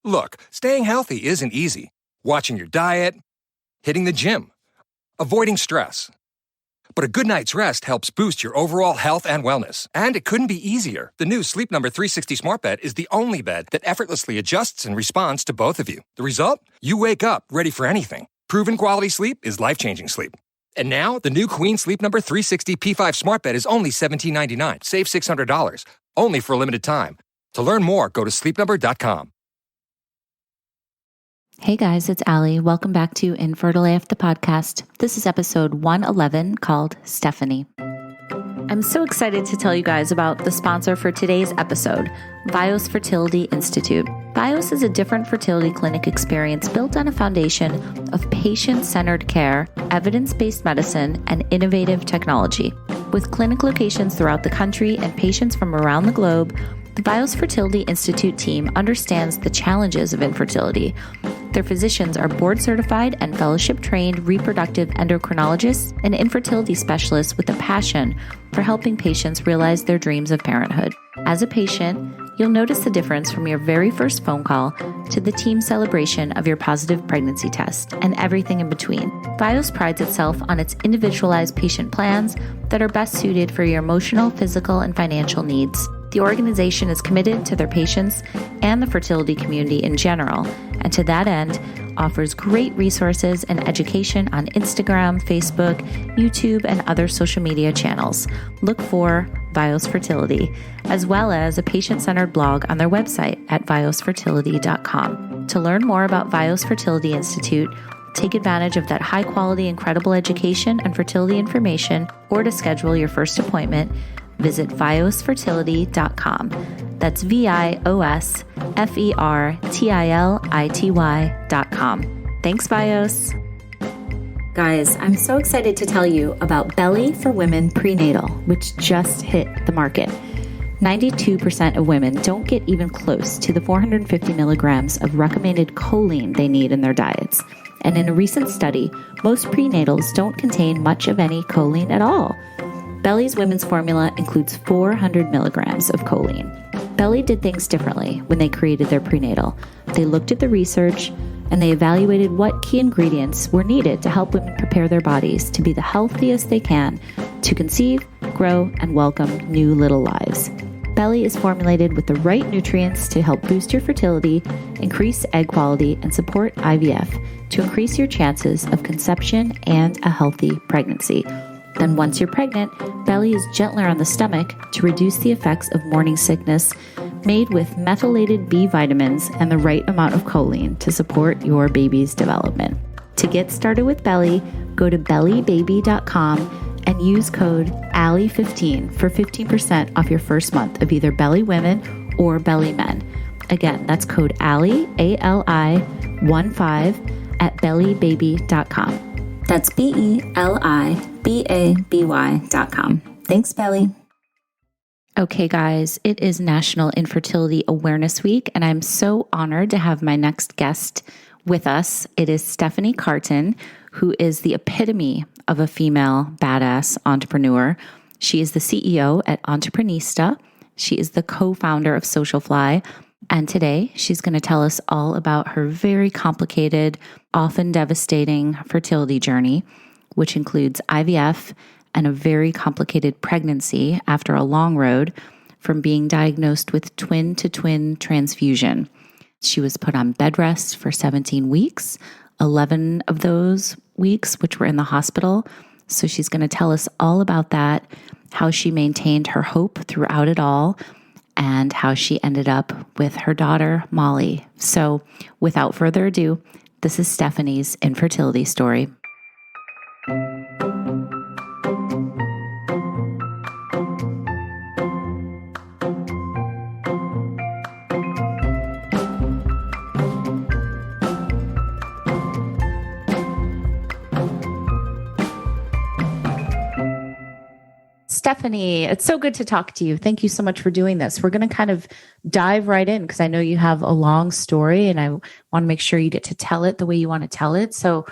Look, staying healthy isn't easy. Watching your diet, hitting the gym, avoiding stress. But a good night's rest helps boost your overall health and wellness. And it couldn't be easier. The new Sleep Number 360 Smart Bed is the only bed that effortlessly adjusts and responds to both of you. The result? You wake up ready for anything. Proven quality sleep is life-changing sleep. And now, the new Queen Sleep Number 360 P5 Smart Bed is only $17.99. Save $600. Only for a limited time. To learn more, go to sleepnumber.com. Hey guys, it's Allie. Welcome back to Infertile AF, the podcast. This is episode 111 called Stephanie. I'm so excited to tell you guys about the sponsor for today's episode, Vios Fertility Institute. Vios is a different fertility clinic experience built on a foundation of patient-centered care, evidence-based medicine, and innovative technology. With clinic locations throughout the country and patients from around the globe, the Vios Fertility Institute team understands the challenges of infertility. Their physicians are board-certified and fellowship-trained reproductive endocrinologists and infertility specialists with a passion for helping patients realize their dreams of parenthood. As a patient, you'll notice the difference from your very first phone call to the team celebration of your positive pregnancy test and everything in between. Vios prides itself on its individualized patient plans that are best suited for your emotional, physical, and financial needs. The organization is committed to their patients and the fertility community in general, and to that end, offers great resources and education on Instagram, Facebook, YouTube, and other social media channels. Look for Vios Fertility, as well as a patient-centered blog on their website at viosfertility.com. To learn more about Vios Fertility Institute, take advantage of that high-quality, incredible education and fertility information, or to schedule your first appointment, visit viosfertility.com. That's viosfertility.com. Thanks, Vios. Guys, I'm so excited to tell you about Belly for Women Prenatal, which just hit the market. 92% of women don't get even close to the 450 milligrams of recommended choline they need in their diets. And in a recent study, most prenatals don't contain much of any choline at all. Belly's women's formula includes 400 milligrams of choline. Belly did things differently when they created their prenatal. They looked at the research and they evaluated what key ingredients were needed to help women prepare their bodies to be the healthiest they can to conceive, grow, and welcome new little lives. Belly is formulated with the right nutrients to help boost your fertility, increase egg quality, and support IVF to increase your chances of conception and a healthy pregnancy. Then once you're pregnant, Belly is gentler on the stomach to reduce the effects of morning sickness, made with methylated B vitamins and the right amount of choline to support your baby's development. To get started with Belly, go to bellybaby.com and use code ALLIE15 for 15% off your first month of either Belly Women or Belly Men. Again, that's code ALLIE, ALI15 at bellybaby.com. That's BELIBABY.com. Thanks, Belly. Okay, guys, it is National Infertility Awareness Week, and I'm so honored to have my next guest with us. It is Stephanie Carton, who is the epitome of a female badass entrepreneur. She is the CEO at Entreprenista. She is the co-founder of Socialfly. And today she's going to tell us all about her very complicated, often devastating fertility journey, which includes IVF and a very complicated pregnancy after a long road from being diagnosed with twin-to-twin transfusion. She was put on bed rest for 17 weeks, 11 of those weeks, which were in the hospital. So she's going to tell us all about that, how she maintained her hope throughout it all, and how she ended up with her daughter, Molly. So without further ado, this is Stephanie's infertility story. Stephanie, it's so good to talk to you. Thank you so much for doing this. We're going to kind of dive right in because I know you have a long story and I want to make sure you get to tell it the way you want to tell it. So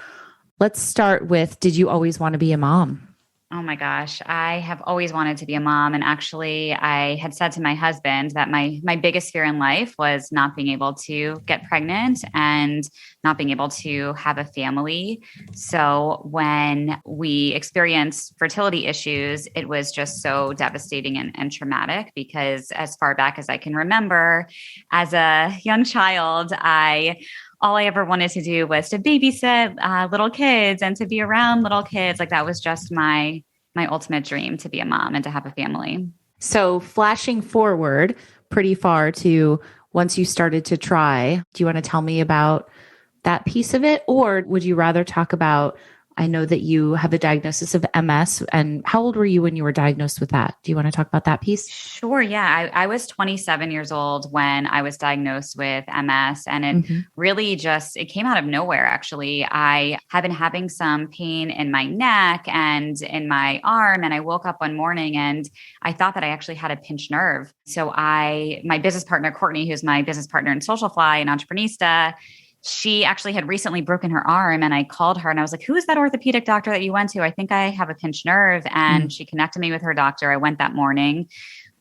let's start with, did you always want to be a mom? Oh my gosh. I have always wanted to be a mom. And actually, I had said to my husband that my biggest fear in life was not being able to get pregnant and not being able to have a family. So when we experienced fertility issues, it was just so devastating and traumatic because as far back as I can remember, as a young child, all I ever wanted to do was to babysit little kids and to be around little kids. Like that was just my ultimate dream, to be a mom and to have a family. So flashing forward pretty far to once you started to try, do you want to tell me about that piece of it? Or would you rather talk about, I know that you have a diagnosis of MS, and how old were you when you were diagnosed with that? Do you want to talk about that piece? Sure. Yeah. I was 27 years old when I was diagnosed with MS, and it really it came out of nowhere. Actually, I had been having some pain in my neck and in my arm. And I woke up one morning and I thought that I actually had a pinched nerve. So my business partner, Courtney, who's my business partner in Socialfly and Entreprenista, she actually had recently broken her arm, and I called her and I was like, who is that orthopedic doctor that you went to? I think I have a pinched nerve. And she connected me with her doctor. I went that morning,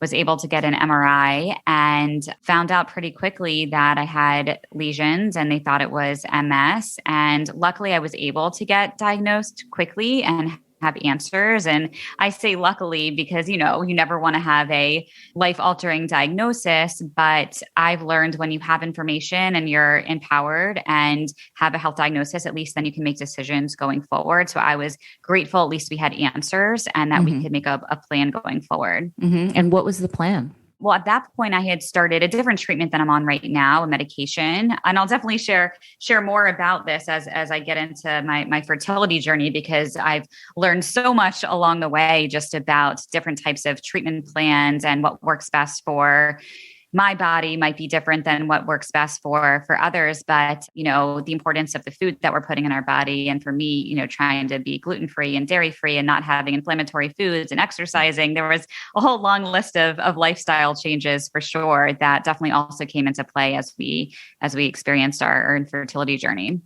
was able to get an MRI, and found out pretty quickly that I had lesions and they thought it was MS. And luckily I was able to get diagnosed quickly and have answers. And I say luckily because, you never want to have a life-altering diagnosis, but I've learned when you have information and you're empowered and have a health diagnosis, at least then you can make decisions going forward. So I was grateful, at least we had answers and that we could make a plan going forward. And what was the plan? Well, at that point, I had started a different treatment than I'm on right now, a medication. And I'll definitely share more about this as I get into my fertility journey, because I've learned so much along the way just about different types of treatment plans and what works best for my body might be different than what works best for others. But, the importance of the food that we're putting in our body. And for me, trying to be gluten-free and dairy-free and not having inflammatory foods and exercising, there was a whole long list of lifestyle changes for sure that definitely also came into play as we experienced our infertility journey.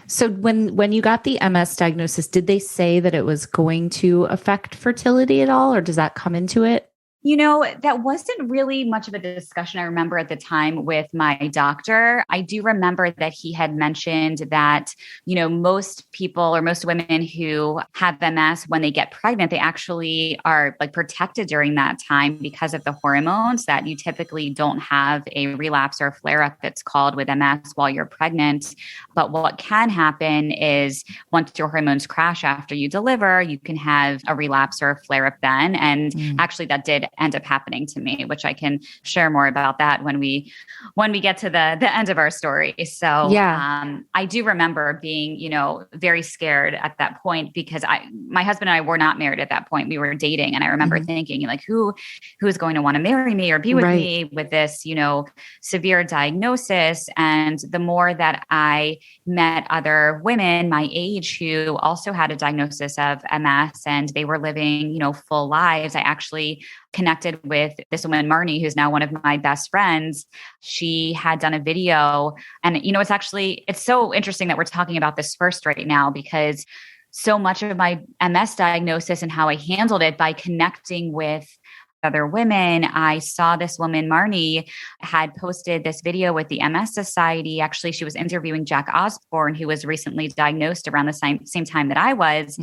So when you got the MS diagnosis, did they say that it was going to affect fertility at all, or does that come into it? That wasn't really much of a discussion I remember at the time with my doctor. I do remember that he had mentioned that, most people or most women who have MS, when they get pregnant, they actually are like protected during that time because of the hormones, that you typically don't have a relapse or flare up that's called with MS while you're pregnant. But what can happen is once your hormones crash after you deliver, you can have a relapse or a flare up then. And actually that did end up happening to me, which I can share more about that when we get to the end of our story. So I do remember being, very scared at that point because my husband and I were not married at that point. We were dating. And I remember thinking like, who is going to want to marry me or be with me with this, severe diagnosis? And the more that I met other women my age who also had a diagnosis of MS and they were living, full lives, I actually connected with this woman, Marnie, who's now one of my best friends. She had done a video, and it's so interesting that we're talking about this first right now, because so much of my MS diagnosis and how I handled it by connecting with other women. I saw this woman, Marnie, had posted this video with the MS Society. Actually, she was interviewing Jack Osborne, who was recently diagnosed around the same time that I was.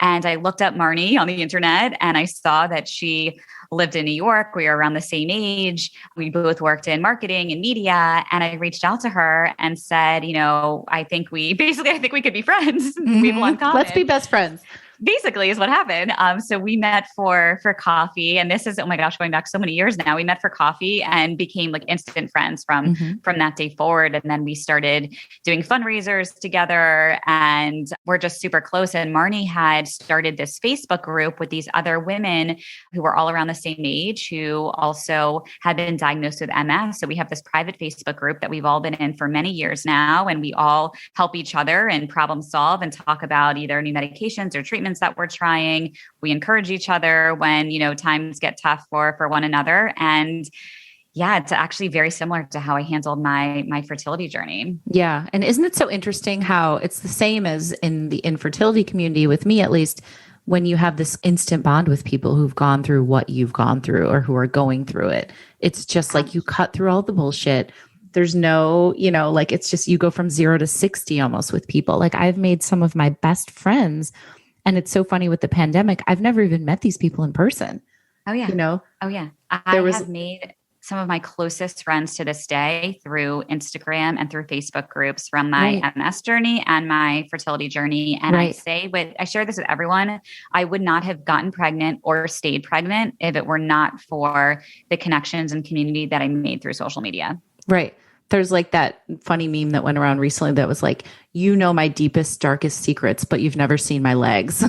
And I looked up Marnie on the internet and I saw that she lived in New York. We were around the same age. We both worked in marketing and media. And I reached out to her and said, I think we could be friends. We have a lot in common. Let's be best friends. Basically is what happened. So we met for coffee, and this is, oh my gosh, going back so many years now. We met for coffee and became like instant friends from that day forward. And then we started doing fundraisers together, and we're just super close. And Marnie had started this Facebook group with these other women who were all around the same age who also had been diagnosed with MS. So we have this private Facebook group that we've all been in for many years now, and we all help each other and problem solve and talk about either new medications or treatments that we're trying. We encourage each other when, times get tough for one another. And yeah, it's actually very similar to how I handled my fertility journey. Yeah. And isn't it so interesting how it's the same as in the infertility community, with me at least, when you have this instant bond with people who've gone through what you've gone through or who are going through it. It's just like you cut through all the bullshit. There's no, like it's just you go from 0 to 60 almost with people. Like I've made some of my best friends, and it's so funny with the pandemic. I've never even met these people in person. Oh yeah. Oh yeah. I have made some of my closest friends to this day through Instagram and through Facebook groups from my MS journey and my fertility journey. And I share this with everyone. I would not have gotten pregnant or stayed pregnant if it were not for the connections and community that I made through social media. Right. There's like that funny meme that went around recently that was like, my deepest, darkest secrets, but you've never seen my legs.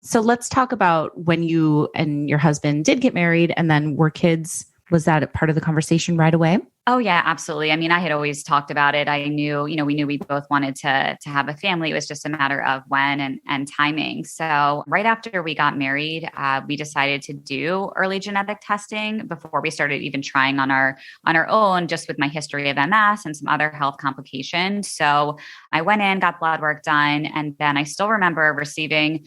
So let's talk about when you and your husband did get married and then were kids. Was that a part of the conversation right away? Oh yeah, absolutely. I mean, I had always talked about it. I knew, we knew we both wanted to have a family. It was just a matter of when and timing. So right after we got married, we decided to do early genetic testing before we started even trying on our own, just with my history of MS and some other health complications. So I went in, got blood work done, and then I still remember receiving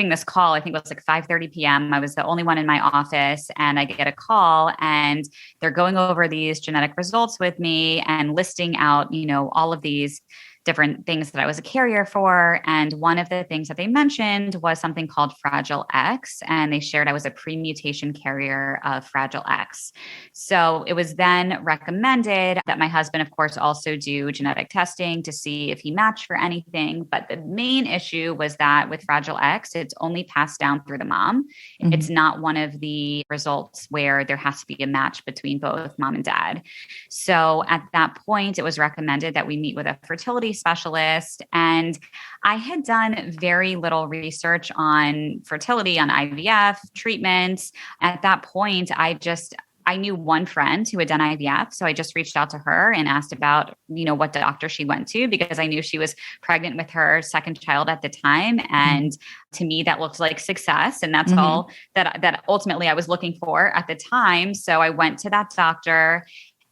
this call. I think it was like 5:30 p.m. I was the only one in my office, and I get a call, and they're going over these genetic results with me and listing out, all of these different things that I was a carrier for. And one of the things that they mentioned was something called Fragile X. And they shared I was a pre-mutation carrier of Fragile X. So it was then recommended that my husband, of course, also do genetic testing to see if he matched for anything. But the main issue was that with Fragile X, it's only passed down through the mom. Mm-hmm. It's not one of the results where there has to be a match between both mom and dad. So at that point, it was recommended that we meet with a fertility specialist. And I had done very little research on fertility, on IVF treatments. At that point, I knew one friend who had done IVF. So I just reached out to her and asked about, what doctor she went to, because I knew she was pregnant with her second child at the time. And to me, that looked like success. And that's all that ultimately I was looking for at the time. So I went to that doctor.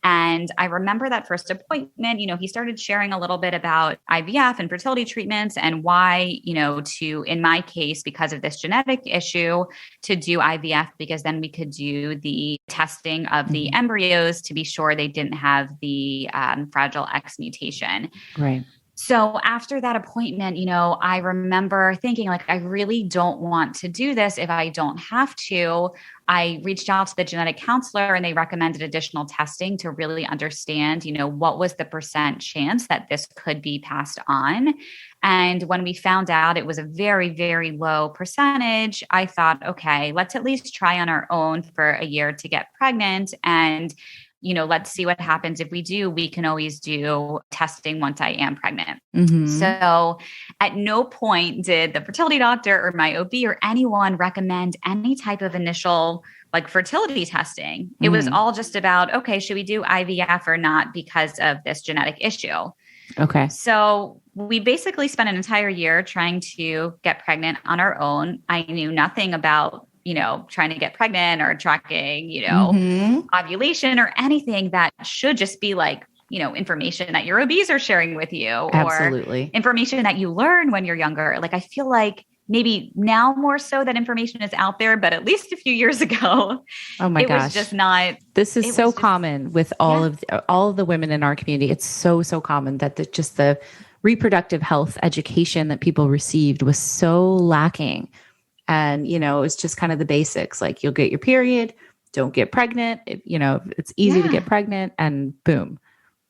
And I remember that first appointment, he started sharing a little bit about IVF and fertility treatments and why, in my case, because of this genetic issue, to do IVF, because then we could do the testing of the embryos to be sure they didn't have the Fragile X mutation. Right. So after that appointment, I remember thinking like, I really don't want to do this if I don't have to. I reached out to the genetic counselor and they recommended additional testing to really understand, what was the percent chance that this could be passed on. And when we found out it was a very, very low percentage, I thought, okay, let's at least try on our own for a year to get pregnant. And let's see what happens. If we do, we can always do testing once I am pregnant. Mm-hmm. So at no point did the fertility doctor or my OB or anyone recommend any type of initial fertility testing. It was all just about, okay, should we do IVF or not because of this genetic issue? Okay. So we basically spent an entire year trying to get pregnant on our own. I knew nothing about trying to get pregnant or tracking, ovulation or anything that should just be information that your OBs are sharing with you. Absolutely. Or information that you learn when you're younger. I feel like maybe now more so that information is out there, but at least a few years ago, oh my gosh, was just not. This is so common with all of the women in our community. It's so common that the reproductive health education that people received was so lacking. And, it's just kind of the basics, like you'll get your period, don't get pregnant. It's easy to get pregnant and boom.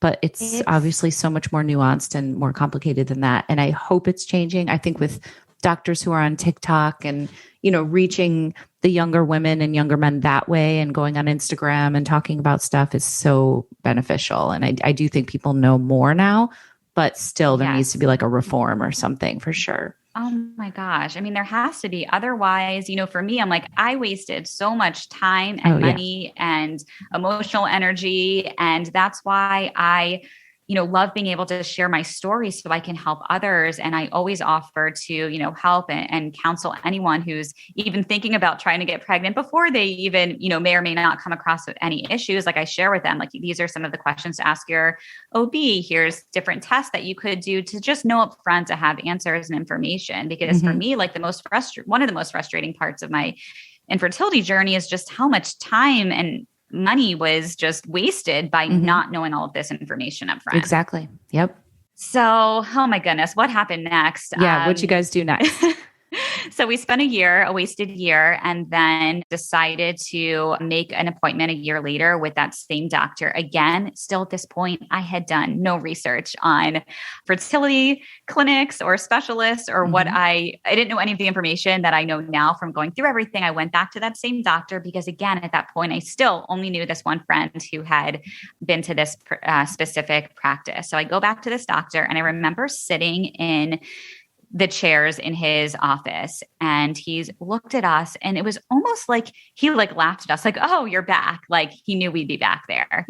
But it's obviously so much more nuanced and more complicated than that. And I hope it's changing. I think with doctors who are on TikTok and, reaching the younger women and younger men that way and going on Instagram and talking about stuff is so beneficial. And I do think people know more now, but still there needs to be a reform or something for sure. Oh my gosh. I mean, there has to be. Otherwise, for me, I'm I wasted so much time and money and emotional energy. And that's why I love being able to share my story so I can help others. And I always offer to, help and counsel anyone who's even thinking about trying to get pregnant before they even, may or may not come across with any issues. Like I share with them, like, these are some of the questions to ask your OB. Here's different tests that you could do to just know up front to have answers and information. Because for me, like one of the most frustrating parts of my infertility journey is just how much time and money was just wasted by not knowing all of this information up front. Exactly. Yep. So, oh my goodness, what happened next? Yeah. What'd you guys do next? So we spent a wasted year, and then decided to make an appointment a year later with that same doctor. Again, still at this point, I had done no research on fertility clinics or specialists or what I didn't know any of the information that I know now from going through everything. I went back to that same doctor because, again, at that point, I still only knew this one friend who had been to this specific practice. So I go back to this doctor, and I remember sitting in the chairs in his office, and he's looked at us, and it was almost like he laughed at us, like, "Oh, you're back." Like he knew we'd be back there.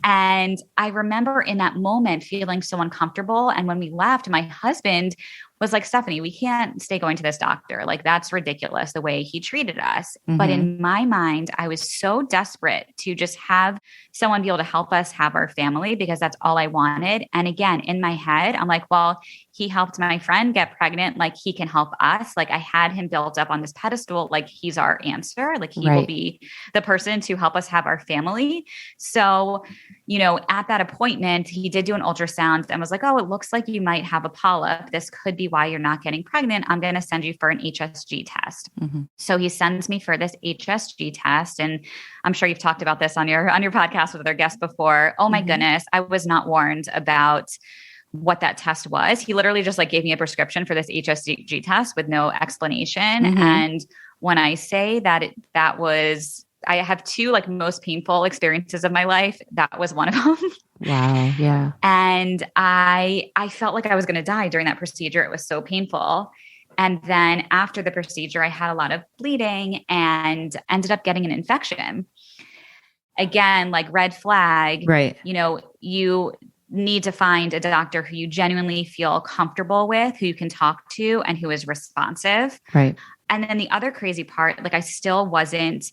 And I remember in that moment feeling so uncomfortable. And when we left, my husband was like, "Stephanie, we can't stay going to this doctor. Like, that's ridiculous the way he treated us." But in my mind, I was so desperate to just have someone be able to help us have our family, because that's all I wanted. And again, in my head, I'm like, well, he helped my friend get pregnant. Like, he can help us. Like, I had him built up on this pedestal. Like, he's our answer. Like, he will be the person to help us have our family. So, at that appointment, he did do an ultrasound and was like, "Oh, it looks like you might have a polyp. This could be why you're not getting pregnant. I'm going to send you for an HSG test." So he sends me for this HSG test. And I'm sure you've talked about this on your podcast with other guests before. Oh my goodness. I was not warned about what that test was. He literally just gave me a prescription for this HSG test with no explanation. And when I say that I have two most painful experiences of my life, that was one of them. Wow. Yeah. And I felt like I was going to die during that procedure. It was so painful. And then after the procedure, I had a lot of bleeding and ended up getting an infection. Again, red flag, right? You need to find a doctor who you genuinely feel comfortable with, who you can talk to, and who is responsive. Right. And then the other crazy part, I still wasn't,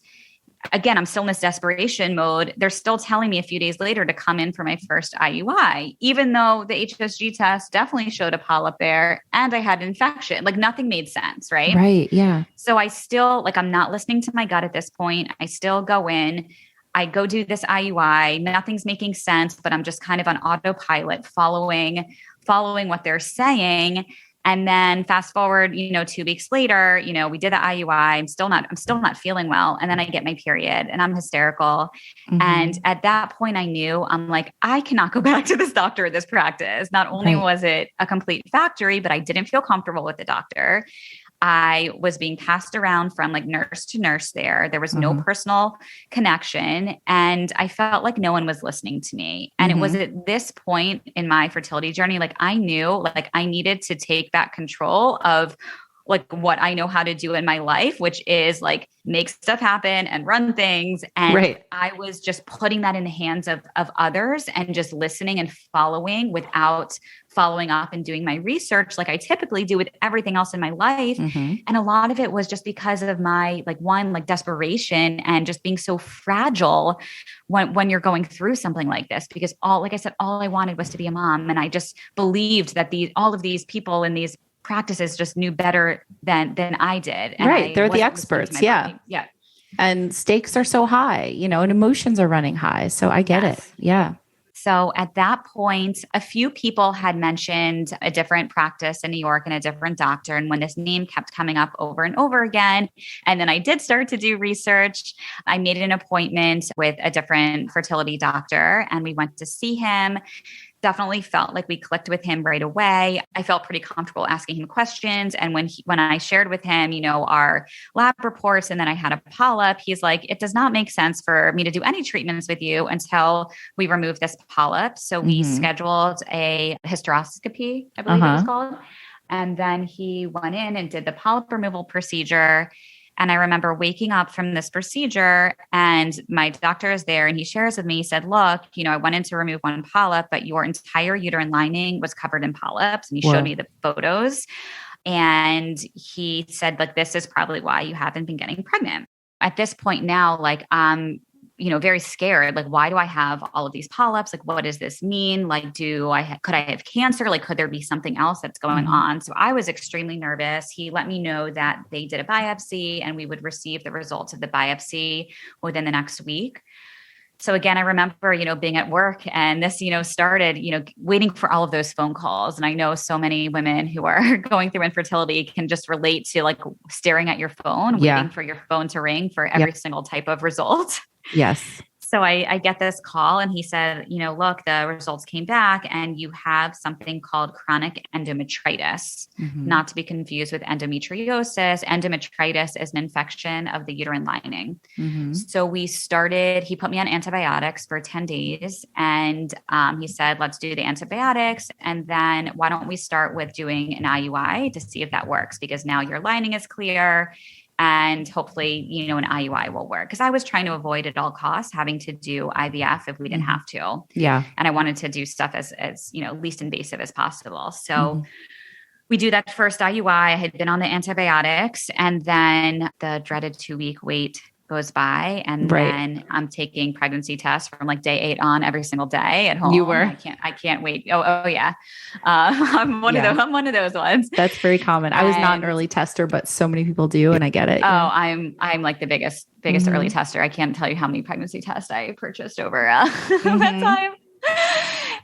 again, I'm still in this desperation mode. They're still telling me a few days later to come in for my first IUI, even though the HSG test definitely showed a polyp there and I had an infection. Nothing made sense, right? Right. Yeah. So I still, I'm not listening to my gut at this point. I still go in. I go do this IUI. Nothing's making sense, but I'm just kind of on autopilot, following what they're saying. And then fast forward, 2 weeks later, we did the IUI. I'm still not feeling well. And then I get my period and I'm hysterical. And at that point I knew, I'm like, I cannot go back to this doctor or this practice. Not only was it a complete factory, but I didn't feel comfortable with the doctor. I was being passed around from nurse to nurse there. There was no personal connection. And I felt like no one was listening to me. And it was at this point in my fertility journey, I knew I needed to take back control of what I know how to do in my life, which is make stuff happen and run things. And I was just putting that in the hands of others and just listening and following without following up and doing my research like I typically do with everything else in my life. And a lot of it was just because of my desperation and just being so fragile when you're going through something like this, because all I wanted was to be a mom. And I just believed that all of these people in these practices just knew better than I did. And they're the experts. Yeah. Yeah. And stakes are so high, and emotions are running high. So I get it. Yeah. So at that point, a few people had mentioned a different practice in New York and a different doctor. And when this name kept coming up over and over again, and then I did start to do research, I made an appointment with a different fertility doctor and we went to see him. Definitely felt like we clicked with him right away. I felt pretty comfortable asking him questions. And when I shared with him, our lab reports, and then I had a polyp, he's like, "It does not make sense for me to do any treatments with you until we remove this polyp." So we scheduled a hysteroscopy, I believe it was called. And then he went in and did the polyp removal procedure. And I remember waking up from this procedure and my doctor is there and he shares with me, he said, look, I went in to remove one polyp, but your entire uterine lining was covered in polyps. And he showed me the photos. And he said, like, this is probably why you haven't been getting pregnant. At this point now, like, very scared. Like, why do I have all of these polyps? Like, what does this mean? Like, could I have cancer? Like, could there be something else that's going on? So I was extremely nervous. He let me know that they did a biopsy and we would receive the results of the biopsy within the next week. So again, I remember, being at work and this, started, waiting for all of those phone calls. And I know so many women who are going through infertility can just relate to like staring at your phone, waiting for your phone to ring for every single type of result. Yes. So I get this call and he said, look, the results came back and you have something called chronic endometritis, not to be confused with endometriosis. Endometritis is an infection of the uterine lining. So he put me on antibiotics for 10 days and he said, let's do the antibiotics. And then why don't we start with doing an IUI to see if that works? Because now your lining is clear. And hopefully, an IUI will work. Because I was trying to avoid at all costs having to do IVF if we didn't have to. Yeah. And I wanted to do stuff as least invasive as possible. So we do that first IUI. I had been on the antibiotics and then the dreaded 2-week wait goes by. And then I'm taking pregnancy tests from like day 8 on every single day at home. You were? I can't wait. Oh yeah. I'm one of those ones. That's very common. I was not an early tester, but so many people do. And I get it. I'm like the biggest early tester. I can't tell you how many pregnancy tests I purchased over that time.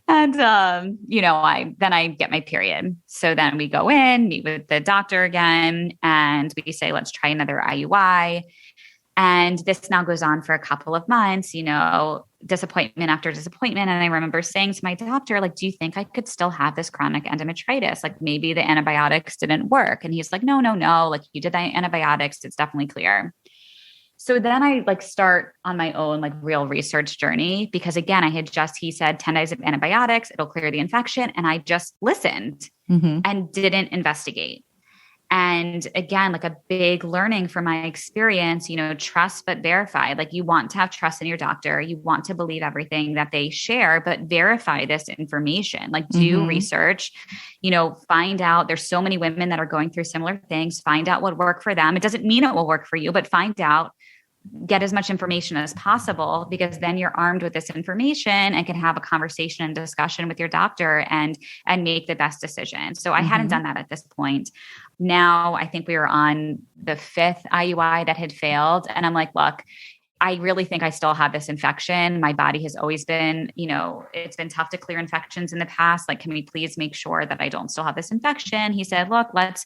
And, I get my period. So then we go in, meet with the doctor again, and we say, let's try another IUI. And this now goes on for a couple of months, disappointment after disappointment. And I remember saying to my doctor, like, do you think I could still have this chronic endometritis? Like maybe the antibiotics didn't work. And he's like, no. Like you did the antibiotics. It's definitely clear. So then I start on my own, real research journey, because again, he said 10 days of antibiotics, it'll clear the infection. And I just listened and didn't investigate. And again, a big learning from my experience, trust, but verify. You want to have trust in your doctor. You want to believe everything that they share, but verify this information. Do research, find out. There's so many women that are going through similar things. Find out what worked for them. It doesn't mean it will work for you, but find out. Get as much information as possible, because then you're armed with this information and can have a conversation and discussion with your doctor and make the best decision. So I hadn't done that at this point. Now I think we were on the 5th IUI that had failed. And I'm like, look, I really think I still have this infection. My body has always been, it's been tough to clear infections in the past. Can we please make sure that I don't still have this infection? He said, look, let's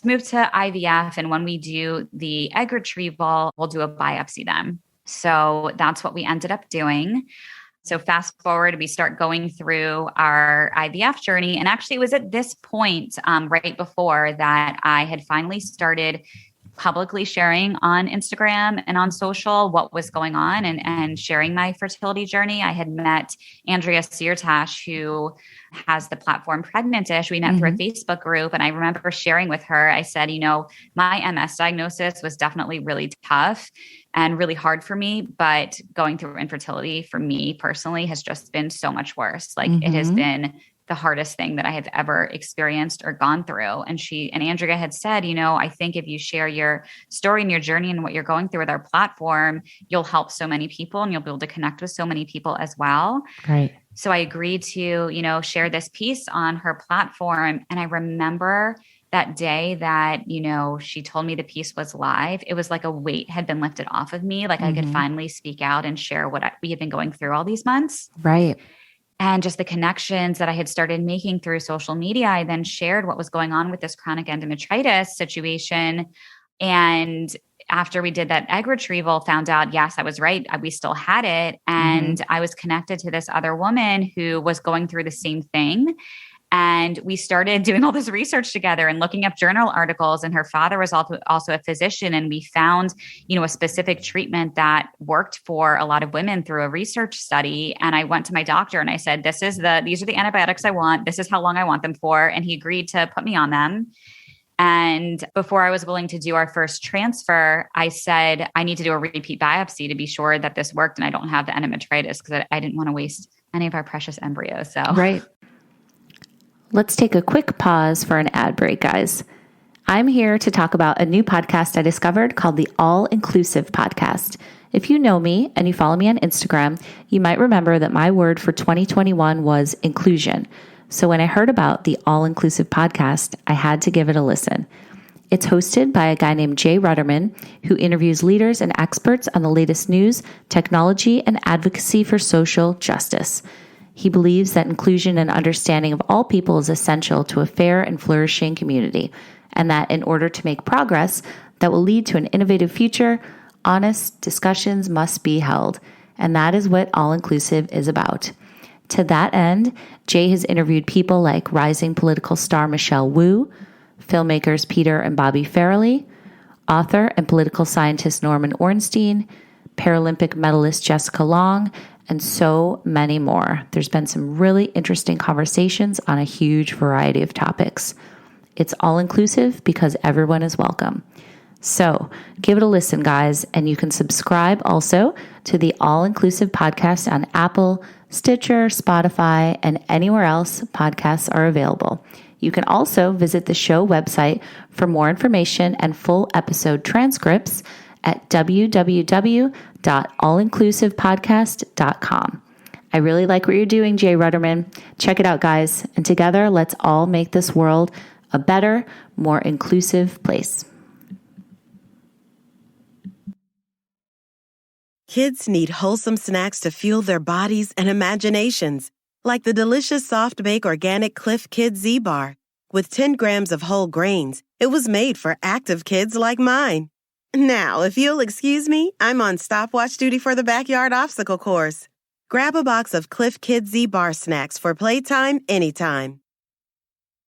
move to IVF. And when we do the egg retrieval, we'll do a biopsy then. So that's what we ended up doing. So fast forward, we start going through our IVF journey. And actually it was at this point, right before that, I had finally started publicly sharing on Instagram and on social what was going on and sharing my fertility journey. I had met Andrea Seartash, who has the platform Pregnantish. We met through a Facebook group. And I remember sharing with her, I said, my MS diagnosis was definitely really tough and really hard for me, but going through infertility for me personally has just been so much worse. It has been the hardest thing that I have ever experienced or gone through. And Andrea had said, I think if you share your story and your journey and what you're going through with our platform, you'll help so many people and you'll be able to connect with so many people as well. Right. So I agreed to, share this piece on her platform. And I remember that day that, she told me the piece was live, it was like a weight had been lifted off of me. I could finally speak out and share what we had been going through all these months. Right. And just the connections that I had started making through social media, I then shared what was going on with this chronic endometritis situation. And after we did that egg retrieval, found out, yes, I was right. We still had it. And I was connected to this other woman who was going through the same thing. And we started doing all this research together and looking up journal articles. And her father was also a physician. And we found, a specific treatment that worked for a lot of women through a research study. And I went to my doctor and I said, these are the antibiotics I want. This is how long I want them for. And he agreed to put me on them. And before I was willing to do our first transfer, I said, I need to do a repeat biopsy to be sure that this worked and I don't have the endometritis, because I didn't want to waste any of our precious embryos. So, right. Let's take a quick pause for an ad break, guys. I'm here to talk about a new podcast I discovered called the All Inclusive Podcast. If you know me and you follow me on Instagram, you might remember that my word for 2021 was inclusion. So when I heard about the All Inclusive Podcast, I had to give it a listen. It's hosted by a guy named Jay Rudderman, who interviews leaders and experts on the latest news, technology, and advocacy for social justice. He believes that inclusion and understanding of all people is essential to a fair and flourishing community, and that in order to make progress that will lead to an innovative future, honest discussions must be held. And that is what All Inclusive is about. To that end, Jay has interviewed people like rising political star Michelle Wu, filmmakers Peter and Bobby Farrelly, author and political scientist Norman Ornstein, Paralympic medalist Jessica Long, and so many more. There's been some really interesting conversations on a huge variety of topics. It's all inclusive because everyone is welcome. So give it a listen, guys, and you can subscribe also to the All Inclusive Podcast on Apple, Stitcher, Spotify, and anywhere else podcasts are available. You can also visit the show website for more information and full episode transcripts at www.allinclusivepodcast.com. I really like what you're doing, Jay Rudderman. Check it out, guys. And together, let's all make this world a better, more inclusive place. Kids need wholesome snacks to fuel their bodies and imaginations, like the delicious soft-bake organic Cliff Kid Z-Bar. With 10 grams of whole grains, it was made for active kids like mine. Now, if you'll excuse me, I'm on stopwatch duty for the backyard obstacle course. Grab a box of Cliff Kid Z-Bar snacks for playtime anytime.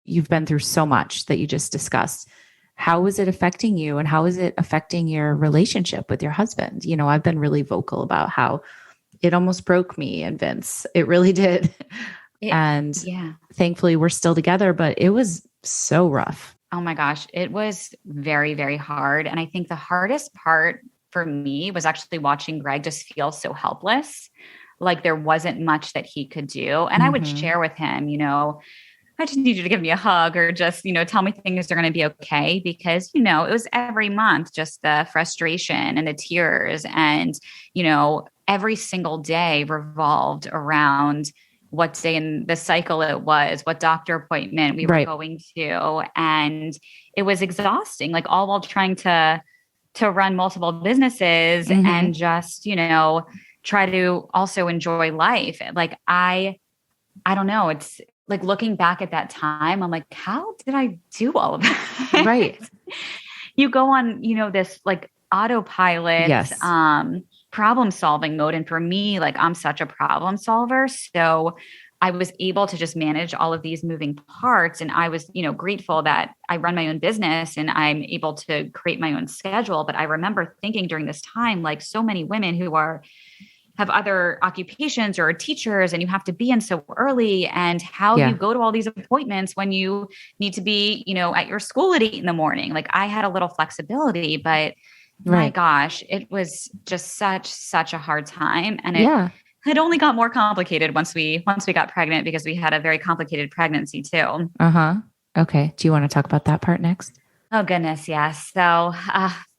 You've been through so much that you just discussed. How is it affecting you, and how is it affecting your relationship with your husband? You know, I've been really vocal about how it almost broke me and Vince. It really did. Thankfully we're still together, but it was so rough. Oh my gosh, it was very, very hard. And I think the hardest part for me was actually watching Greg just feel so helpless. Like there wasn't much that he could do. And I would share with him, you know, I just need you to give me a hug, or just, you know, tell me things are going to be okay. Because, you know, it was every month, just the frustration and the tears. And, you know, every single day revolved around what day in the cycle it was, what doctor appointment we were going to. And it was exhausting, like all while trying to run multiple businesses and just, you know, try to also enjoy life. Like, I don't know. It's like looking back at that time, I'm like, how did I do all of that? Right. You go on, you know, this like autopilot, problem solving mode. And for me, like I'm such a problem solver. So I was able to just manage all of these moving parts. And I was, you know, grateful that I run my own business and I'm able to create my own schedule. But I remember thinking during this time, like so many women who have other occupations or are teachers, and you have to be in so early, and how you go to all these appointments when you need to be, you know, at your school at 8 a.m. Like I had a little flexibility, but my gosh, it was just such a hard time. And it only got more complicated once we got pregnant, because we had a very complicated pregnancy too. Okay. Do you want to talk about that part next? Oh goodness. Yes. So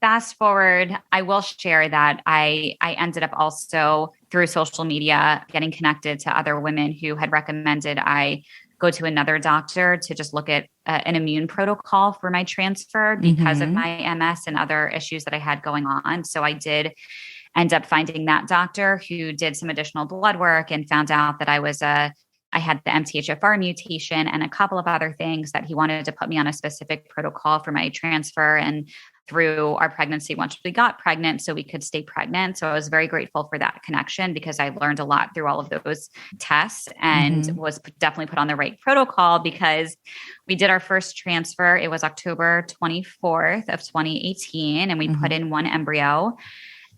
fast forward, I will share that I ended up also through social media getting connected to other women who had recommended I go to another doctor to just look at an immune protocol for my transfer because of my MS and other issues that I had going on. So I did end up finding that doctor who did some additional blood work and found out that I had the MTHFR mutation and a couple of other things that he wanted to put me on a specific protocol for my transfer and through our pregnancy once we got pregnant so we could stay pregnant. So I was very grateful for that connection, because I learned a lot through all of those tests and was definitely put on the right protocol, because we did our first transfer. It was October 24th of 2018, and we put in one embryo.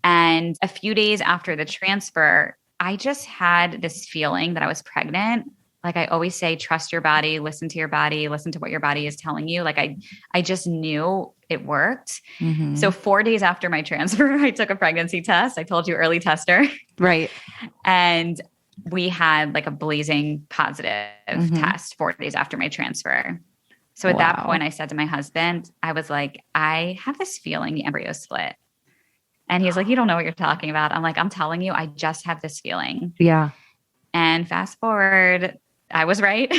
And a few days after the transfer, I just had this feeling that I was pregnant, Like I always say, trust your body, listen to your body, listen to what your body is telling you. Like I just knew it worked. Mm-hmm. So 4 days after my transfer, I took a pregnancy test. I told you, early tester. Right. And we had like a blazing positive test 4 days after my transfer. So at that point I said to my husband, I was like, I have this feeling the embryo split. And he's like, you don't know what you're talking about. I'm like, I'm telling you, I just have this feeling. Yeah. And fast forward, I was right.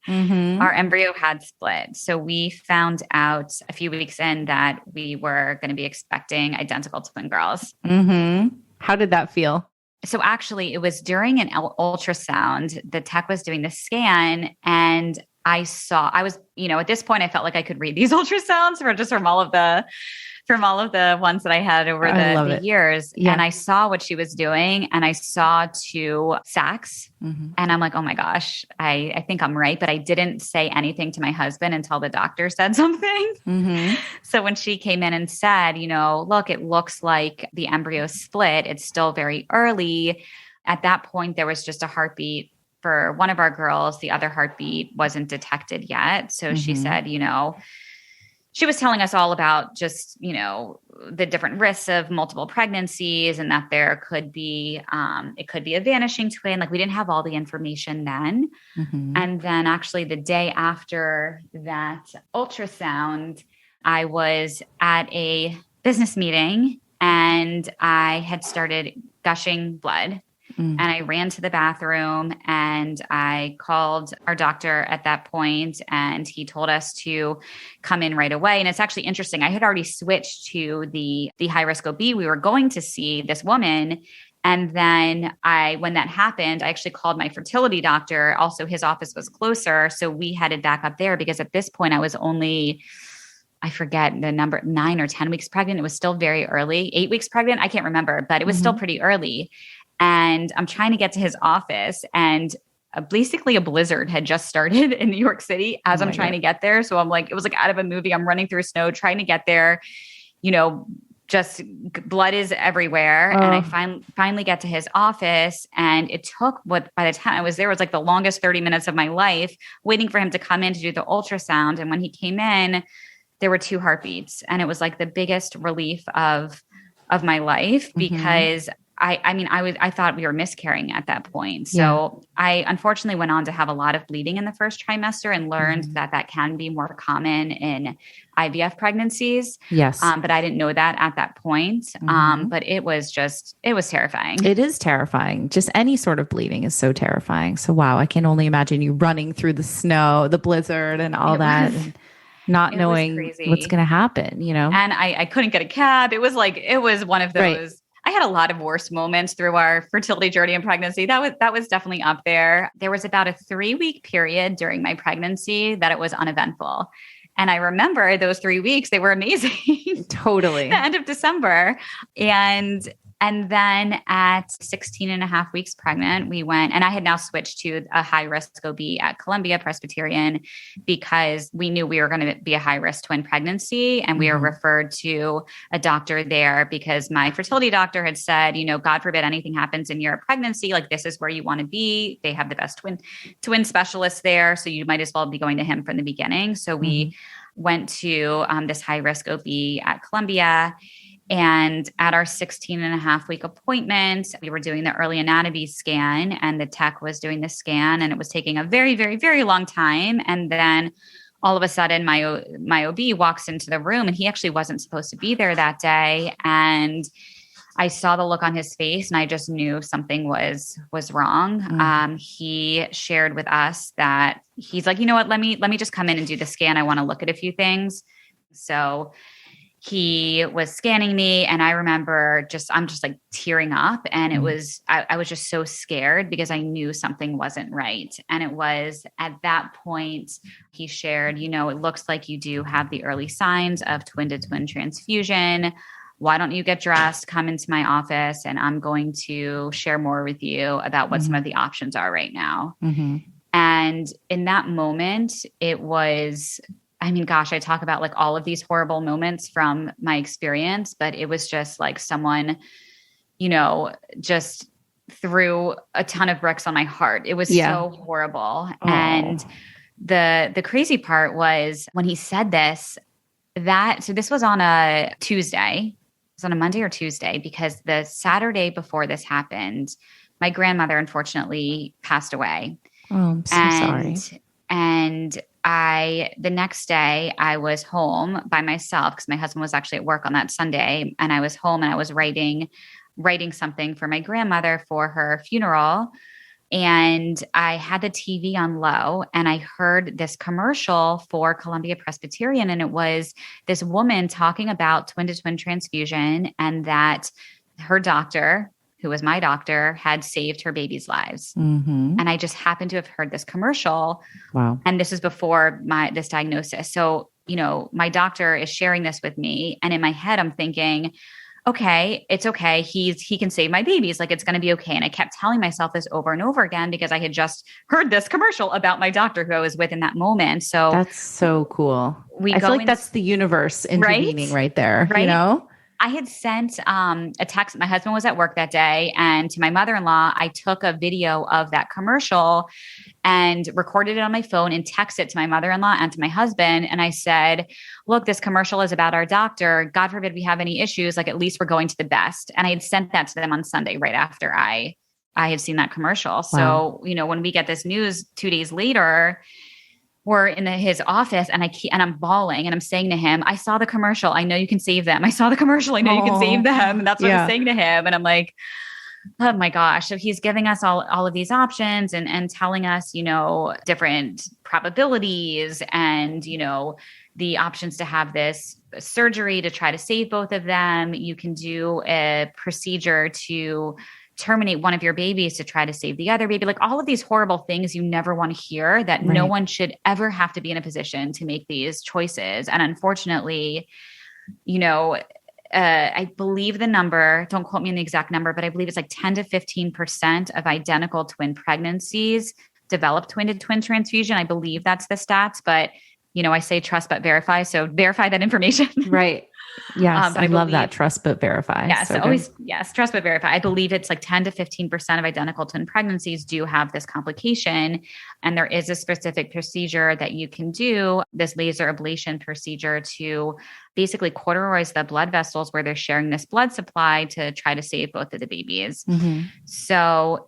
Our embryo had split. So we found out a few weeks in that we were going to be expecting identical twin girls. How did that feel? So actually it was during an ultrasound, the tech was doing the scan and I was, at this point I felt like I could read these ultrasounds from all of the ones that I had over the years. Yeah. And I saw what she was doing and I saw 2 sacs and I'm like, oh my gosh, I think I'm right. But I didn't say anything to my husband until the doctor said something. So when she came in and said, look, it looks like the embryo split. It's still very early. At that point, there was just a heartbeat for one of our girls. The other heartbeat wasn't detected yet. So she said, she was telling us all about just, the different risks of multiple pregnancies and that there could be, it could be a vanishing twin. Like we didn't have all the information then. And then actually the day after that ultrasound, I was at a business meeting and I had started gushing blood. And I ran to the bathroom and I called our doctor at that point and he told us to come in right away. And it's actually interesting. I had already switched to the high risk OB. We were going to see this woman. And then when that happened, I actually called my fertility doctor. Also, his office was closer. So we headed back up there because at this point I was only, I forget the number, 9 or 10 weeks pregnant. It was still very early, 8 weeks pregnant. I can't remember, but it was still pretty early. And I'm trying to get to his office and basically a blizzard had just started in New York City as I'm trying to get there. So I'm like, it was like out of a movie. I'm running through snow, trying to get there, just blood is everywhere. And I finally get to his office and it took by the time I was there, it was like the longest 30 minutes of my life waiting for him to come in to do the ultrasound. And when he came in, there were 2 heartbeats and it was like the biggest relief of my life because I thought we were miscarrying at that point. So I unfortunately went on to have a lot of bleeding in the first trimester and learned that can be more common in IVF pregnancies. Yes. But I didn't know that at that point. But it was terrifying. It is terrifying. Just any sort of bleeding is so terrifying. So wow, I can only imagine you running through the snow, the blizzard and all that. And not knowing what's going to happen, And I couldn't get a cab. It was one of those. Right. I had a lot of worse moments through our fertility journey and pregnancy. That was definitely up there. There was about a 3-week period during my pregnancy that it was uneventful. And I remember those 3 weeks, they were amazing. Totally. The end of December. And then at 16 and a half weeks pregnant, we went, and I had now switched to a high risk OB at Columbia Presbyterian because we knew we were going to be a high risk twin pregnancy. And we were referred to a doctor there because my fertility doctor had said, God forbid anything happens in your pregnancy, like this is where you want to be. They have the best twin specialists there. So you might as well be going to him from the beginning. So we went to this high risk OB at Columbia. And at our 16 and a half week appointment, we were doing the early anatomy scan and the tech was doing the scan and it was taking a very, very, very long time. And then all of a sudden my OB walks into the room and he actually wasn't supposed to be there that day. And I saw the look on his face and I just knew something was wrong. He shared with us that he's like, you know what, let me just come in and do the scan. I want to look at a few things. So he was scanning me and I remember I'm just like tearing up and it was, I was just so scared because I knew something wasn't right. And it was at that point he shared, it looks like you do have the early signs of twin to twin transfusion. Why don't you get dressed, come into my office and I'm going to share more with you about what some of the options are right now. And in that moment, it was, I talk about like all of these horrible moments from my experience, but it was just like someone, just threw a ton of bricks on my heart. It was so horrible. Oh. And the crazy part was when he said this, so this was on a Tuesday. It was on a Monday or Tuesday, because the Saturday before this happened, my grandmother unfortunately passed away. Oh, I'm so sorry. And the next day I was home by myself because my husband was actually at work on that Sunday, and I was home and I was writing something for my grandmother for her funeral. And I had the TV on low, and I heard this commercial for Columbia Presbyterian. And it was this woman talking about twin-to-twin transfusion, and that her doctor, who was my doctor, had saved her baby's lives. Mm-hmm. And I just happened to have heard this commercial. Wow. And this is before this diagnosis. So, my doctor is sharing this with me. And in my head, I'm thinking, okay, it's okay. He can save my babies. Like, it's going to be okay. And I kept telling myself this over and over again because I had just heard this commercial about my doctor who I was with in that moment. So that's so cool. I feel like that's the universe intervening right there. Right? I had sent a text. My husband was at work that day, and to my mother-in-law, I took a video of that commercial and recorded it on my phone and texted it to my mother-in-law and to my husband. And I said, look, this commercial is about our doctor. God forbid we have any issues. Like, at least we're going to the best. And I had sent that to them on Sunday, right after I had seen that commercial. Wow. So, when we get this news 2 days later, we're in his office, and I'm bawling, and I'm saying to him, I saw the commercial. I know you can save them. I saw the commercial. I know you can save them. And that's what I'm saying to him. And I'm like, oh my gosh. So he's giving us all of these options and telling us, different probabilities and, the options to have this surgery to try to save both of them. You can do a procedure to terminate one of your babies to try to save the other baby. Like, all of these horrible things you never want to hear, that no one should ever have to be in a position to make these choices. And unfortunately, I believe the number, don't quote me on the exact number, but I believe it's like 10 to 15% of identical twin pregnancies develop twin-to-twin transfusion. I believe that's the stats, but I say trust but verify. So verify that information. Right. Yes. I love that. Trust but verify. Yes. So trust but verify. I believe it's like 10 to 15% of identical twin pregnancies do have this complication. And there is a specific procedure that you can do, this laser ablation procedure, to basically cauterize the blood vessels where they're sharing this blood supply to try to save both of the babies. Mm-hmm. So,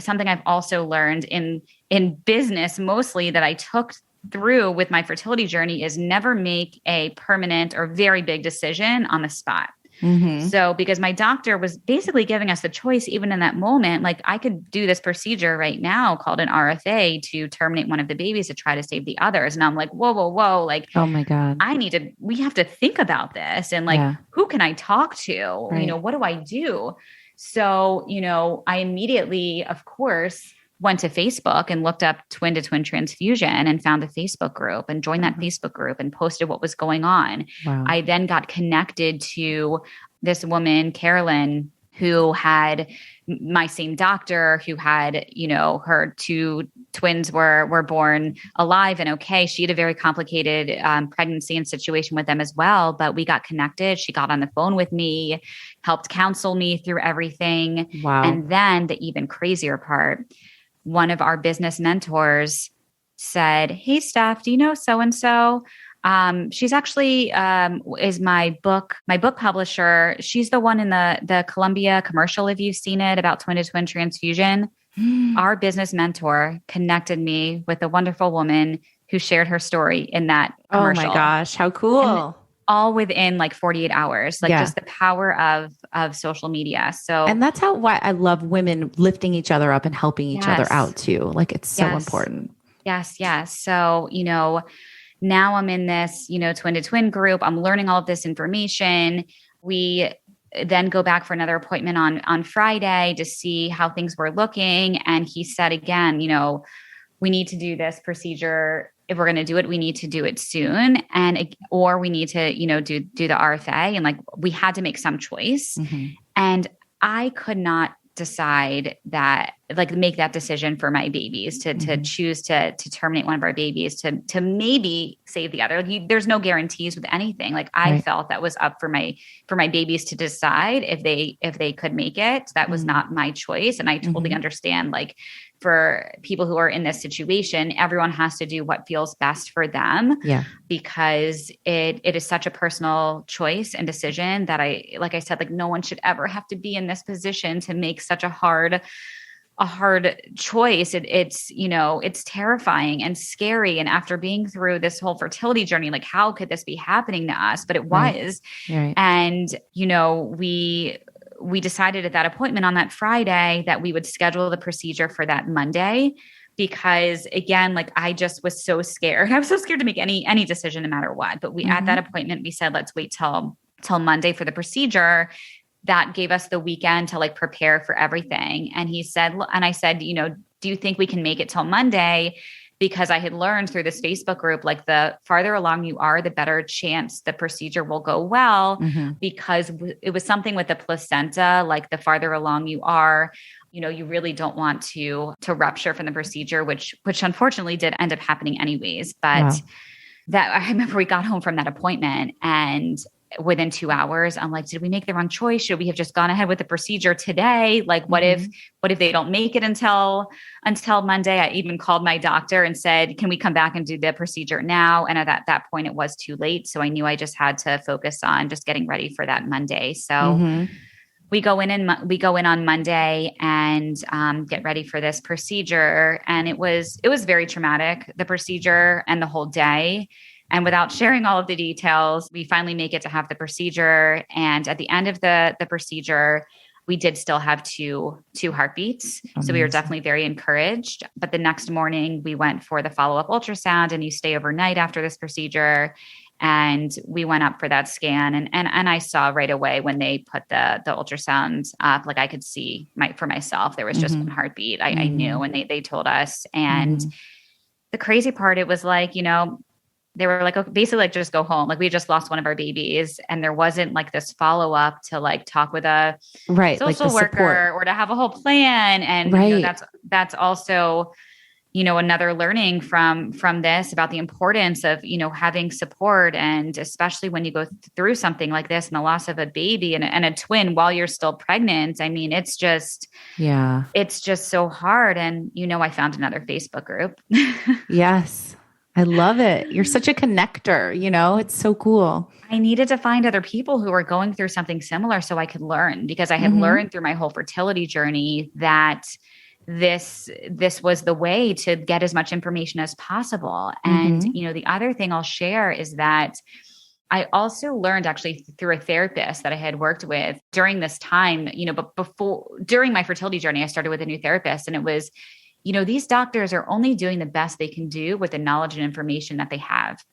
something I've also learned in business, mostly, that I took through with my fertility journey, is never make a permanent or very big decision on the spot. Mm-hmm. So because my doctor was basically giving us the choice, even in that moment, like, I could do this procedure right now called an RFA to terminate one of the babies to try to save the others. And I'm like, whoa. Like, oh my God, we have to think about this. And like, who can I talk to? Right. What do I do? So, I immediately, of course, went to Facebook and looked up twin-to-twin transfusion and found a Facebook group and joined that Facebook group and posted what was going on. Wow. I then got connected to this woman, Carolyn, who had my same doctor, who had, her two twins were born alive and okay. She had a very complicated pregnancy and situation with them as well, but we got connected. She got on the phone with me, helped counsel me through everything. Wow. And then the even crazier part, one of our business mentors said, hey, Steph, do you know so-and-so? She's actually is my book publisher. She's the one in the Columbia commercial, if you've seen it, about twin-to-twin transfusion. Our business mentor connected me with a wonderful woman who shared her story in that commercial. Oh my gosh, how cool. And all within like 48 hours, just the power of social media. So, and that's why I love women lifting each other up and helping each other out too. Like, it's so important. Yes. So, now I'm in this, twin-to-twin group. I'm learning all of this information. We then go back for another appointment on Friday to see how things were looking. And he said, again, we need to do this procedure. If we're going to do it, we need to do it soon. Or we need to, do the RFA. And like, we had to make some choice. Mm-hmm. And I could not decide that like make that decision for my babies, to choose to terminate one of our babies, to maybe save the other. There's no guarantees with anything. Like I felt that was up for my babies to decide if they could make it. That was not my choice. And I totally understand, like, for people who are in this situation, everyone has to do what feels best for them. Yeah. Because it is such a personal choice and decision that like I said, like no one should ever have to be in this position to make such a hard choice. It's, you know, it's terrifying and scary. And after being through this whole fertility journey, like how could this be happening to us? But it was. Right. And, you know, we decided at that appointment on that Friday that we would schedule the procedure for that Monday, because again, like I just was so scared. I was so scared to make any decision no matter what. But at that appointment, we said, let's wait till Monday for the procedure. That gave us the weekend to like prepare for everything. And he said, and I said, you know, do you think we can make it till Monday? Because I had learned through this Facebook group, like the farther along you are, the better chance the procedure will go well, because it was something with the placenta, like the farther along you are, you know, you really don't want to rupture from the procedure, which unfortunately did end up happening anyways. But that I remember we got home from that appointment, and within 2 hours, I'm like, did we make the wrong choice? Should we have just gone ahead with the procedure today? Like, what if they don't make it until Monday? I even called my doctor and said, can we come back and do the procedure now? And at that point, it was too late. So I knew I just had to focus on just getting ready for that Monday. So we go in on Monday and get ready for this procedure. And it was very traumatic, the procedure and the whole day. And without sharing all of the details, we finally make it to have the procedure. And at the end of the procedure, we did still have two heartbeats. Amazing. So we were definitely very encouraged. But the next morning we went for the follow-up ultrasound, and you stay overnight after this procedure. And we went up for that scan. And I saw right away when they put the ultrasound up, like I could see for myself, there was just one heartbeat. I knew, and they told us. And the crazy part, it was like, you know, they were like, okay, basically like, just go home. Like we just lost one of our babies, and there wasn't like this follow-up to like talk with a social worker or to have a whole plan. And you know, that's also, you know, another learning from this about the importance of, you know, having support. And especially when you go through something like this and the loss of a baby and a twin while you're still pregnant. I mean, it's just so hard. And, you know, I found another Facebook group. Yes. I love it. You're such a connector, you know, it's so cool. I needed to find other people who were going through something similar so I could learn, because I had learned through my whole fertility journey that this was the way to get as much information as possible. And, you know, the other thing I'll share is that I also learned actually through a therapist that I had worked with during this time, you know, but during my fertility journey, I started with a new therapist, and it was, you know, these doctors are only doing the best they can do with the knowledge and information that they have.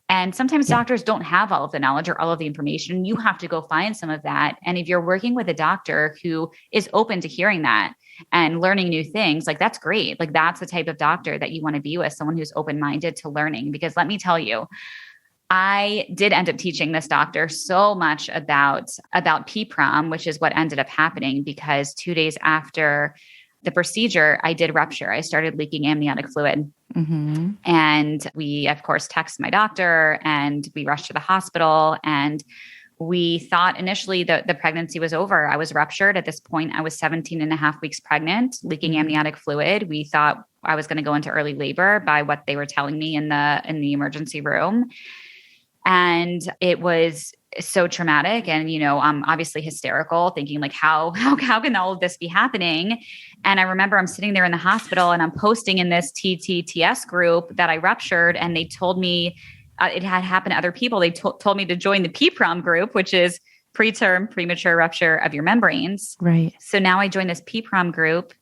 And sometimes doctors don't have all of the knowledge or all of the information. You have to go find some of that. And if you're working with a doctor who is open to hearing that and learning new things, like that's great. Like that's the type of doctor that you want to be with, someone who's open-minded to learning. Because let me tell you, I did end up teaching this doctor so much about PPROM, which is what ended up happening, because 2 days after the procedure, I did rupture. I started leaking amniotic fluid. And we, of course, texted my doctor, and we rushed to the hospital, and we thought initially that the pregnancy was over. I was ruptured. At this point, I was 17 and a half weeks pregnant, leaking amniotic fluid. We thought I was going to go into early labor by what they were telling me in the emergency room. And it was so traumatic, and, you know, I'm obviously hysterical, thinking like, how can all of this be happening? And I remember I'm sitting there in the hospital, and I'm posting in this TTTS group that I ruptured, and they told me it had happened to other people. They told me to join the PPROM group, which is preterm premature rupture of your membranes. Right. So now I joined this PPROM group,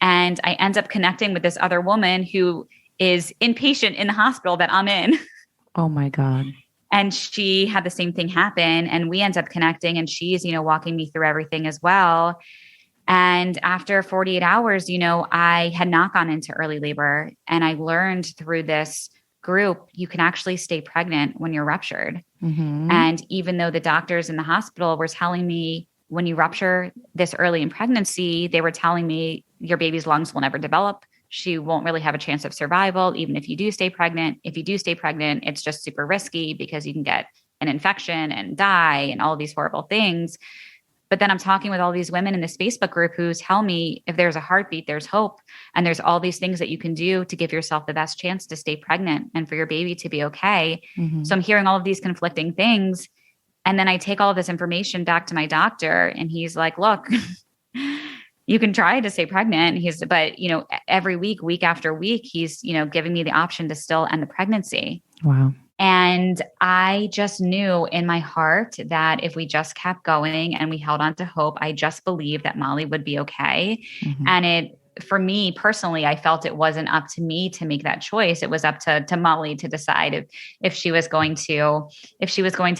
and I end up connecting with this other woman who is inpatient in the hospital that I'm in. Oh my God. And she had the same thing happen, and we end up connecting, and she's, you know, walking me through everything as well. And after 48 hours, you know, I had not gone into early labor, and I learned through this group, you can actually stay pregnant when you're ruptured. And even though the doctors in the hospital were telling me when you rupture this early in pregnancy, they were telling me your baby's lungs will never develop. She won't really have a chance of survival, even if you do stay pregnant. If you do stay pregnant, it's just super risky because you can get an infection and die and all these horrible things. But then I'm talking with all these women in this Facebook group who tell me if there's a heartbeat, there's hope. And there's all these things that you can do to give yourself the best chance to stay pregnant and for your baby to be okay. Mm-hmm. So I'm hearing all of these conflicting things. And then I take all of this information back to my doctor and he's like, look, you can try to stay pregnant. But every week after week, he's, giving me the option to still end the pregnancy. Wow. And I just knew in my heart that if we just kept going and we held on to hope, I just believed that Molly would be okay. Mm-hmm. And for me personally, I felt it wasn't up to me to make that choice. It was up to Molly to decide if she was going to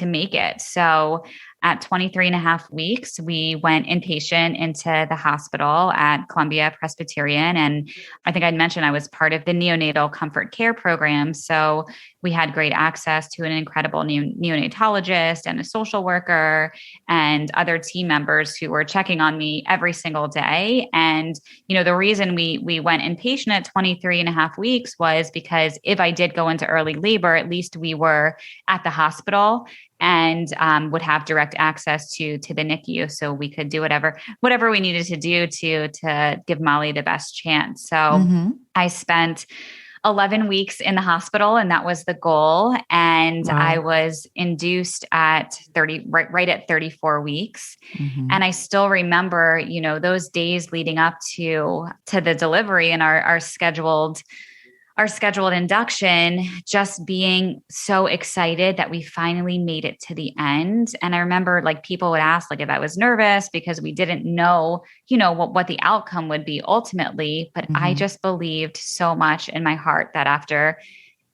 make it. So at 23 and a half weeks, we went inpatient into the hospital at Columbia Presbyterian. And I think I'd mentioned I was part of the neonatal comfort care program. So we had great access to an incredible neonatologist and a social worker and other team members who were checking on me every single day. And, the reason we went inpatient at 23 and a half weeks was because if I did go into early labor, at least we were at the hospital and would have direct access to the NICU. So we could do whatever we needed to do to give Molly the best chance. So mm-hmm. I spent 11 weeks in the hospital and that was the goal. And wow. I was induced at right at 34 weeks. Mm-hmm. And I still remember, those days leading up to the delivery and our scheduled induction, just being so excited that we finally made it to the end. And I remember people would ask if I was nervous because we didn't know, what the outcome would be ultimately. But mm-hmm. I just believed so much in my heart that after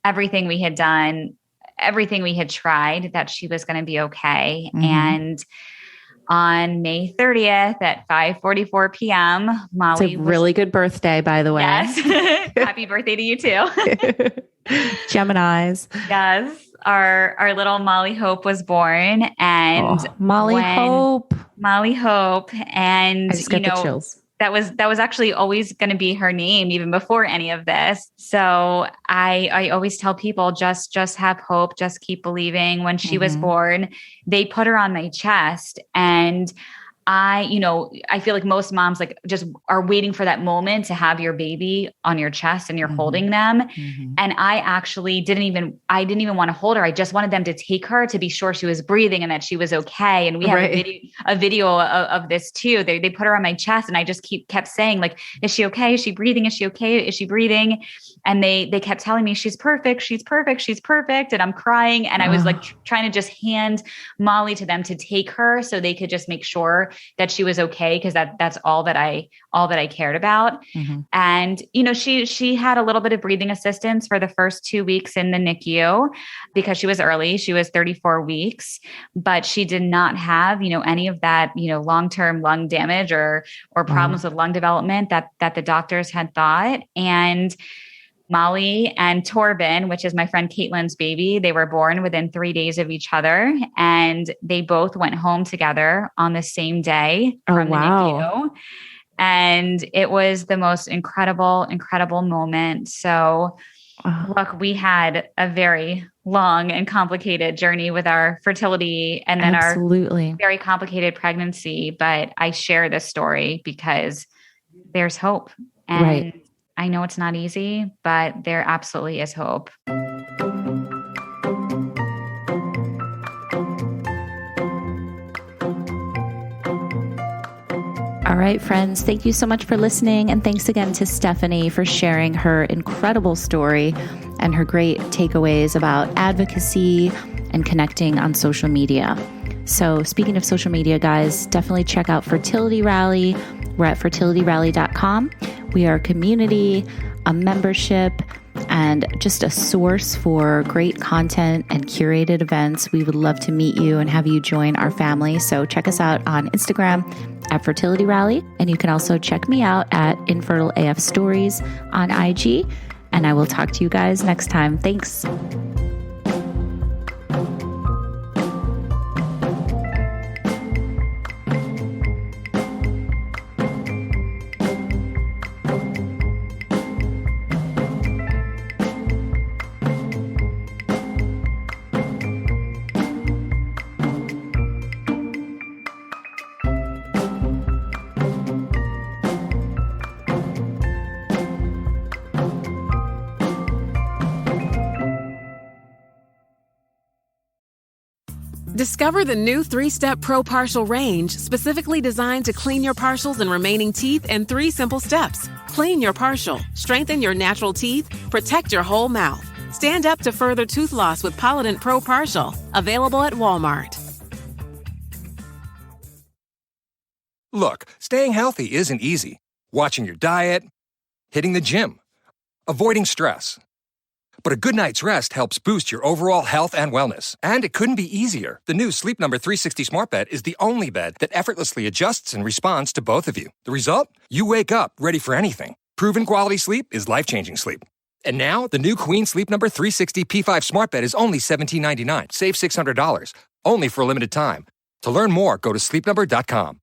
everything we had done, everything we had tried, that she was going to be okay. Mm-hmm. And on May 30th at 5:44 p.m., Molly It's a really good birthday, by the way. Yes. Happy birthday to you too. Geminis. Yes. Our little Molly Hope was born and Molly Hope. And I just got the chills. That was actually always going to be her name even before any of this. So I always tell people just have hope, just keep believing. When she mm-hmm. was born, they put her on my chest and I feel like most moms just are waiting for that moment to have your baby on your chest and you're mm-hmm. holding them. Mm-hmm. And I actually didn't even want to hold her. I just wanted them to take her to be sure she was breathing and that she was okay. And we have a video of this too. They put her on my chest and I just kept saying is she okay? Is she breathing? Is she okay? Is she breathing? And they kept telling me she's perfect. She's perfect. She's perfect. And I'm crying. And I was trying to just hand Molly to them to take her so they could just make sure that she was okay. Cause that's all that I cared about. Mm-hmm. And, she had a little bit of breathing assistance for the first 2 weeks in the NICU because she was early. She was 34 weeks, but she did not have, any of that, long-term lung damage or problems with lung development that the doctors had thought. And Molly and Torben, which is my friend Caitlin's baby, they were born within 3 days of each other. And they both went home together on the same day from the NICU. And it was the most incredible moment. So look, we had a very long and complicated journey with our fertility and then our very complicated pregnancy. But I share this story because there's hope. And I know it's not easy, but there absolutely is hope. All right, friends, thank you so much for listening. And thanks again to Stephanie for sharing her incredible story and her great takeaways about advocacy and connecting on social media. So speaking of social media, guys, definitely check out Fertility Rally. We're at fertilityrally.com. We are a community, a membership, and just a source for great content and curated events. We would love to meet you and have you join our family. So check us out on Instagram at Fertility Rally. And you can also check me out at Infertile AF Stories on IG. And I will talk to you guys next time. Thanks. Discover the new 3-Step Pro Partial range, specifically designed to clean your partials and remaining teeth in 3 simple steps. Clean your partial, strengthen your natural teeth, protect your whole mouth. Stand up to further tooth loss with Polident Pro Partial. Available at Walmart. Look, staying healthy isn't easy. Watching your diet, hitting the gym, avoiding stress. But a good night's rest helps boost your overall health and wellness. And it couldn't be easier. The new Sleep Number 360 Smart Bed is the only bed that effortlessly adjusts and responds to both of you. The result? You wake up ready for anything. Proven quality sleep is life-changing sleep. And now, the new Queen Sleep Number 360 P5 Smart Bed is only $17.99. Save $600. Only for a limited time. To learn more, go to sleepnumber.com.